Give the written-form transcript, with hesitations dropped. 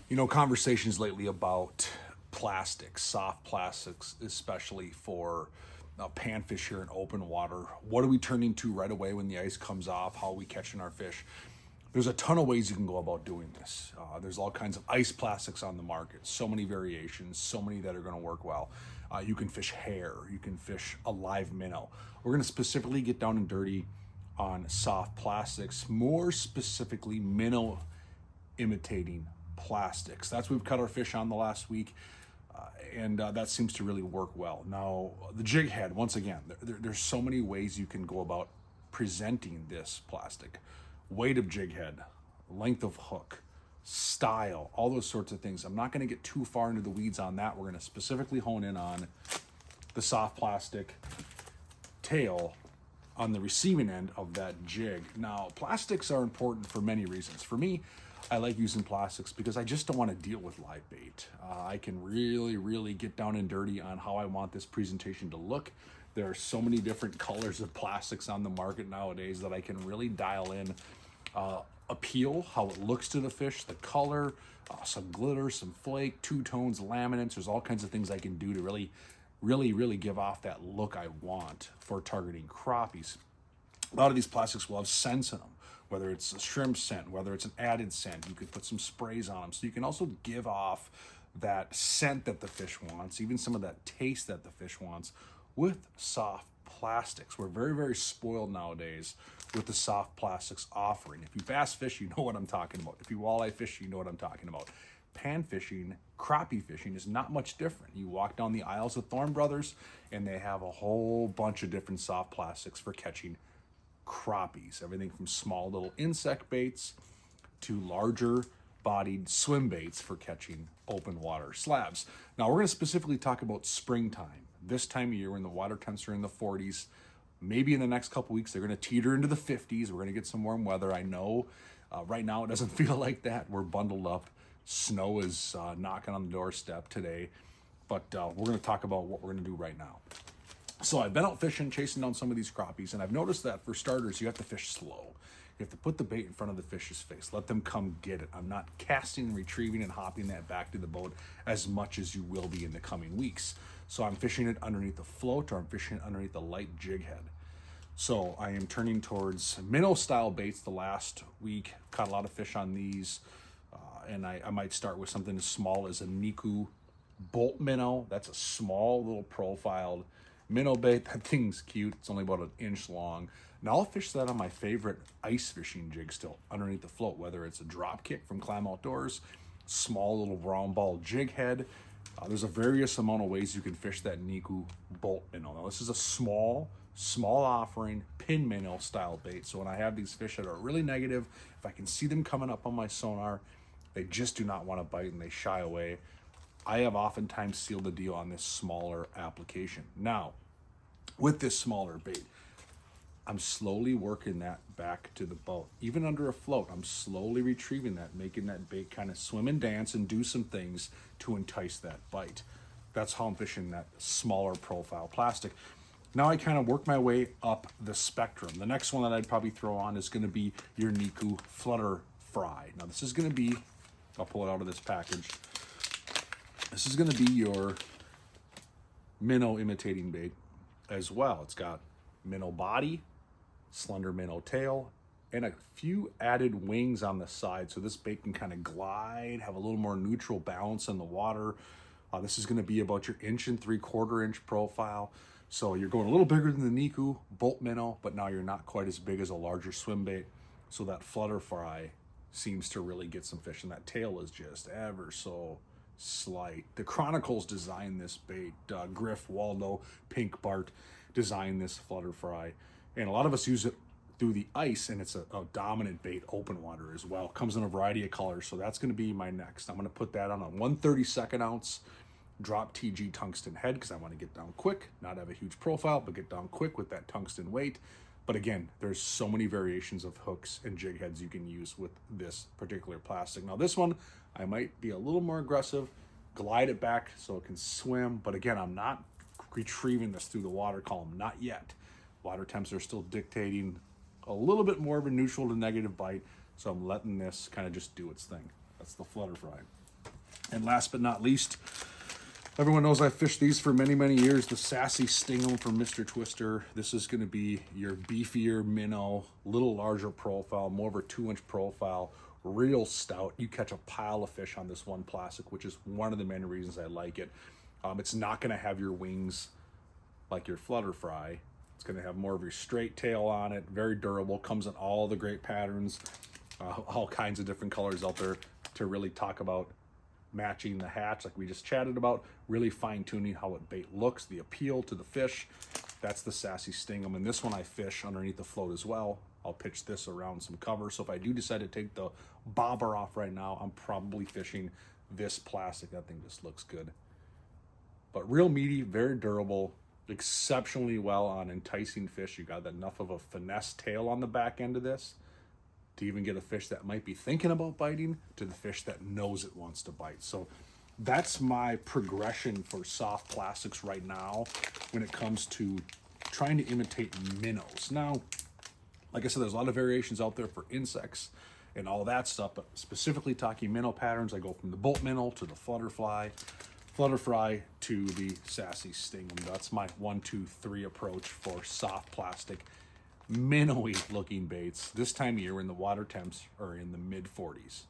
You know, conversations lately about plastics, soft plastics, especially for panfish here in open water. What are we turning to right away when the ice comes off? How are we catching our fish? There's a ton of ways you can go about doing this. There's all kinds of ice plastics on the market, so many variations, so many that are going to work well. You can fish hair, you can fish a live minnow. We're going to specifically get down and dirty on soft plastics, more specifically minnow imitating plastics. That's what we've cut our fish on the last week, and that seems to really work well. Now, the jig head, once again, there's so many ways you can go about presenting this plastic. Weight of jig head, length of hook, style, all those sorts of things. I'm not going to get too far into the weeds on that. We're going to specifically hone in on the soft plastic tail on the receiving end of that jig. Now, plastics are important for many reasons. For me, I like using plastics because I just don't want to deal with live bait. I can really get down and dirty on how I want this presentation to look. There are so many different colors of plastics on the market nowadays that I can really dial in appeal, how it looks to the fish, the color, some glitter, some flake, two tones, laminates. There's all kinds of things I can do to really give off that look I want for targeting crappies. A lot of these plastics will have scents in them, whether it's a shrimp scent, whether it's an added scent. You could put some sprays on them. So you can also give off that scent that the fish wants, even some of that taste that the fish wants with soft plastics. We're very spoiled nowadays with the soft plastics offering. If you bass fish, you know what I'm talking about. If you walleye fish, you know what I'm talking about. Pan fishing, crappie fishing is not much different. You walk down the aisles of Thorne Brothers and they have a whole bunch of different soft plastics for catching crappies. Everything from small little insect baits to larger bodied swim baits for catching open water slabs. Now we're going to specifically talk about springtime. This time of year when the water temps are in the 40s, maybe in the next couple weeks they're going to teeter into the 50s. We're going to get some warm weather. I know right now it doesn't feel like that. We're bundled up. Snow is knocking on the doorstep today, but we're going to talk about what we're going to do right now. So I've been out fishing, chasing down some of these crappies, and I've noticed that for starters, you have to fish slow. You have to put the bait in front of the fish's face. Let them come get it. I'm not casting, retrieving, and hopping that back to the boat as much as you will be in the coming weeks. So I'm fishing it underneath the float, or I'm fishing it underneath the light jig head. So I am turning towards Minnow-Style baits the last week. Caught a lot of fish on these, and I might start with something as small as a Niku bolt minnow. That's a small little profiled minnow bait. That thing's cute. It's only about an inch long. Now I'll fish that on my favorite ice fishing jig still underneath the float, whether it's a drop kick from Clam Outdoors, small little round ball jig head. There's a various amount of ways you can fish that Niku bolt minnow. Now this is a small offering pin minnow style bait. So when I have these fish that are really negative, if I can see them coming up on my sonar, they just do not want to bite and they shy away. I have oftentimes sealed the deal on this smaller application. Now, with this smaller bait, I'm slowly working that back to the boat. Even under a float, I'm slowly retrieving that, making that bait kind of swim and dance and do some things to entice that bite. That's how I'm fishing that smaller profile plastic. Now I kind of work my way up the spectrum. The next one that I'd probably throw on is going to be your Niku Flutter Fry. Now this is going to be, I'll pull it out of this package. This is going to be your minnow imitating bait as well. It's got minnow body, slender minnow tail, and a few added wings on the side. So this bait can kind of glide, have a little more neutral balance in the water. This is going to be about your 1 3/4 inch profile. So you're going a little bigger than the Niku bolt minnow, but now you're not quite as big as a larger swim bait. So that Flutter Fry seems to really get some fish, and that tail is just ever so slight. The Chronicles designed this bait. Griff, Waldo, Pink Bart designed this Flutter Fry, and a lot of us use it through the ice, and it's a dominant bait open water as well. Comes in a variety of colors, so that's going to be my next. I'm going to put that on a 1/32 ounce drop TG tungsten head because I want to get down quick, not have a huge profile, but get down quick with that tungsten weight. But again, there's so many variations of hooks and jig heads you can use with this particular plastic. Now this one, I might be a little more aggressive, glide it back so it can swim. But again, I'm not retrieving this through the water column, not yet. Water temps are still dictating a little bit more of a neutral to negative bite. So I'm letting this kind of just do its thing. That's the Flutter Fry. And last but not least, everyone knows I've fished these for many, many years. The Sassy Stingum from Mr. Twister. This is going to be your beefier minnow, little larger profile, more of a 2-inch profile, real stout. You catch a pile of fish on this one plastic, which is one of the many reasons I like it. It's not going to have your wings like your Flutter fry. It's going to have more of your straight tail on it. Very durable. Comes in all the great patterns, all kinds of different colors out there to really talk about matching the hatch like we just chatted about, really fine-tuning how it bait looks, the appeal to the fish. That's the Sassy Stingum, and this one I fish underneath the float as well. I'll pitch this around some cover, so if I do decide to take the bobber off right now, I'm probably fishing this plastic. That thing just looks good. But real meaty, very durable, exceptionally well on enticing fish. You got enough of a finesse tail on the back end of this to even get a fish that might be thinking about biting to the fish that knows it wants to bite. So that's my progression for soft plastics right now when it comes to trying to imitate minnows. Now, like I said, there's a lot of variations out there for insects and all that stuff, but specifically talking minnow patterns, I go from the bolt minnow to the flutter fry to the Sassy Stingum. That's my 1, 2, 3 approach for soft plastic minnowy looking baits. This time of year when the water temps are in the mid 40s.